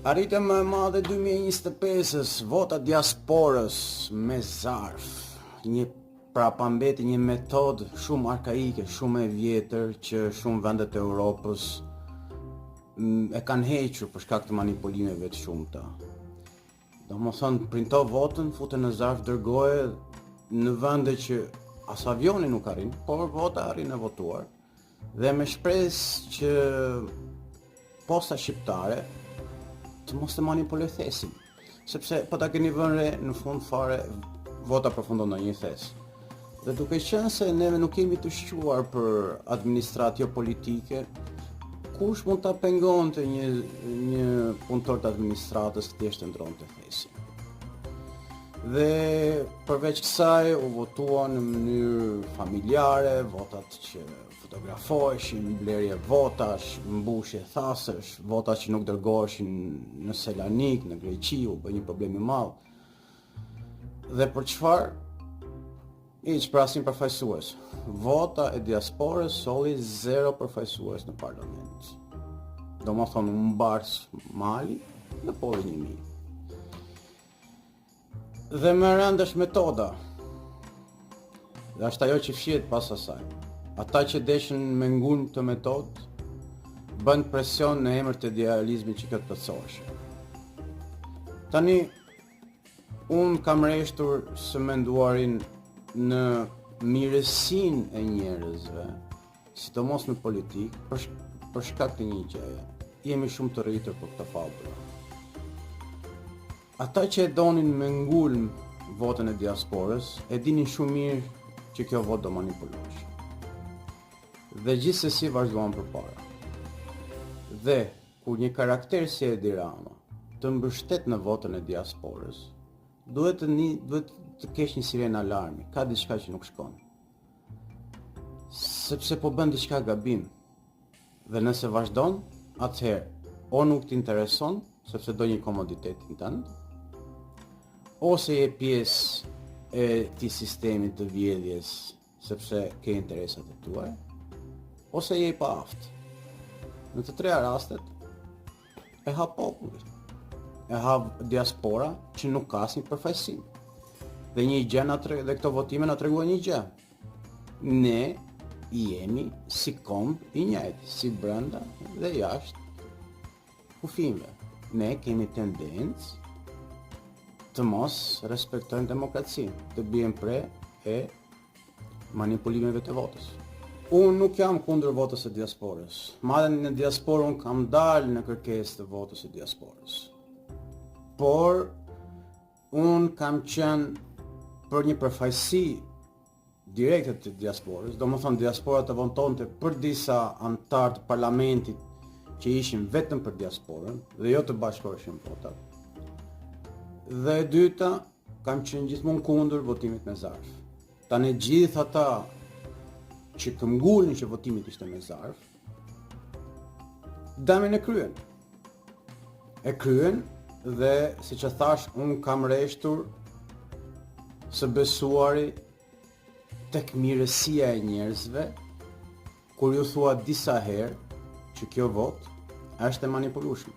Arritëm më e madhe 2025-s, vota diasporës me zarf. Pra pambeti një metodë shumë arkaike, shumë e vjetër që shumë vendet e Europës e kanë hequr për shkak të manipulimeve të shumta. Domethënë printo votën, fute në zarf, dërgoje në vende që as avioni nuk arrin, por vota arrin e votuar. Dhe me shpresë që posta shqiptare të mos të manipuloj thesin, sepse po ta keni vënë re në fund fare vota përfundon në një thes. Dhe duke qenë se neve nuk kemi të shquar për administratë politike, kush mund ta pengonte një punëtor të administratës që thjesht ndronte thesin. Dhe përveç kësaj u votuan në mënyrë familjare, votat që fotografoheshin, blerje votash, mbushje thasësh, votat që nuk dërgoheshin në Selanik, në Greqi, u bë një problem i madh. Dhe për çfarë? Hiç për asnjë përfaqësues. Vota e diasporës solli 0 përfaqësues në parlament. Domethënë u mbars mali dhe polli 1000. Dhe më rëndësh metoda. Dhe është ajo që fshihet pas asaj. Ata që deshin me ngun të metodë bën presion në emër të idealizmit që këtë plotësoheshin. Tani unë kam rreshtur së menduarin në mirësinë e njerëzve, sidomos në politikë, për shkak të një gjëje. Jemi shumë të rritur për këtë fabulë. Ata që e donin me ngulm votën e diasporës, e dinin shumë mirë që kjo votë do manipulohesh. Dhe gjithsesi vazhduan përpara. Dhe kur një karakter si Edi Rama të mbështet në votën e diasporës, duhet të kesh një sirenë alarmi, ka diçka që nuk shkon. Sepse po bën diçka gabim. Dhe nëse vazhdon, atëherë o nuk t'intereson, sepse do një komoditetin tënd, ose je pjesë e këtij sistemi të vjedhjes, sepse ke interesat e tua, ose je i paaft. Në të treja rastet e ha populli, e ha diaspora që nuk ka asnjë përfaqësim. Dhe një gjë dhe këto votime na tregojnë një gjë. Ne jemi si komb i njëjtë, si brenda dhe jashtë kufijve. Ne kemi tendencë të mos respektojmë demokracinë, të bijmë pre e manipulimeve të votës. Unë nuk jam kundër votës së diasporës. Madje në diasporë unë kam dalë në kërkesë të votës së diasporës. Por unë kam qenë për një përfaqësi direkte të diasporës, domethënë diaspora të vontonte për disa anëtar të parlamentit që ishin vetëm për diasporën dhe jo të bashkoheshin votat. Dhe e dyta, kam qenë gjithmonë kundër votimit me zarf. Tani gjithë ata që këmbgulin që votimit ishte me zarf, damin e kryen. E kryen dhe, siç e thash, unë kam rreshtur së besuari tek mirësia e njerëzve, kur ju thua disa herë që kjo votë është e manipulueshme.